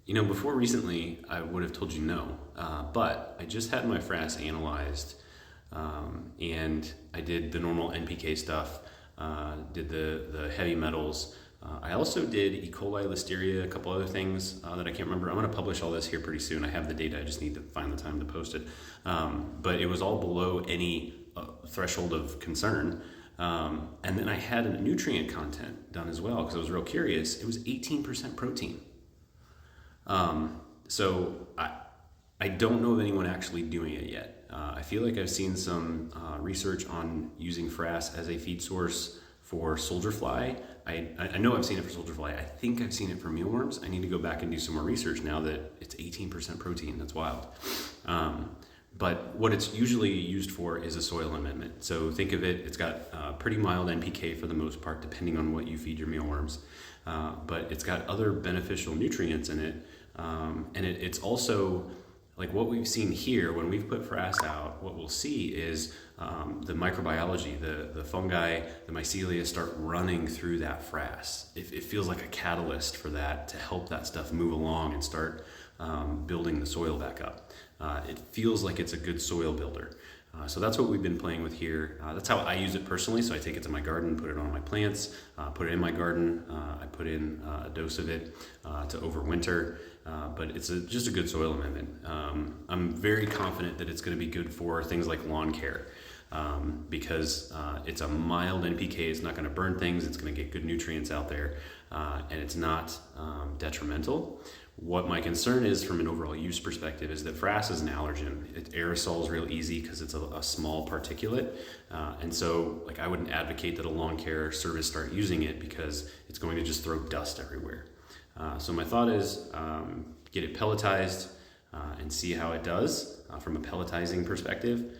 Before recently, I would have told you no, but I just had my frass analyzed, and I did the normal NPK stuff, did the heavy metals. I also did E. coli, listeria, a couple other things that I can't remember. I'm going to publish all this here pretty soon. I have the data, I just need to find the time to post it. But it was all below any threshold of concern. And then I had a nutrient content done as well because I was real curious. It was 18% protein. So I don't know of anyone actually doing it yet. I feel like I've seen some research on using frass as a feed source for soldier fly. I know I've seen it for soldier fly. I think I've seen it for mealworms. I need to go back and do some more research now that it's 18% protein. That's wild. But what it's usually used for is a soil amendment. So think of it, it's got pretty mild NPK for the most part, depending on what you feed your mealworms. But it's got other beneficial nutrients in it. And it's also, like what we've seen here, when we've put frass out, what we'll see is the microbiology, the fungi, the mycelia start running through that frass. It feels like a catalyst for that to help that stuff move along and start building the soil back up. It feels like it's a good soil builder. So that's what we've been playing with here. That's how I use it personally. So I take it to my garden, put it on my plants, put it in my garden. I put in a dose of it to overwinter, but it's just a good soil amendment. I'm very confident that it's going to be good for things like lawn care because it's a mild NPK. It's not going to burn things. It's going to get good nutrients out there, and it's not detrimental. What my concern is from an overall use perspective is that frass is an allergen. It aerosols real easy because it's a small particulate. And so like I wouldn't advocate that a lawn care service start using it because it's going to just throw dust everywhere. So my thought is get it pelletized and see how it does from a pelletizing perspective.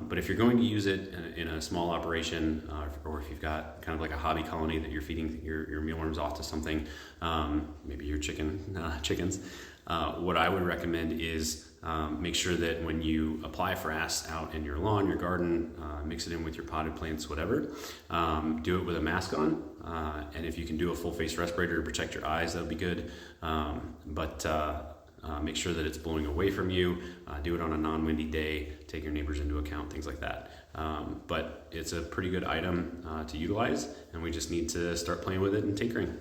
But if you're going to use it in a small operation, or if you've got kind of like a hobby colony that you're feeding your mealworms off to something, maybe your chickens, what I would recommend is make sure that when you apply frass out in your lawn, your garden, mix it in with your potted plants, whatever, do it with a mask on. And if you can do a full face respirator to protect your eyes, that would be good. Make sure that it's blowing away from you. Do it on a non-windy day. Take your neighbors into account, things like that. But it's a pretty good item to utilize, and we just need to start playing with it and tinkering.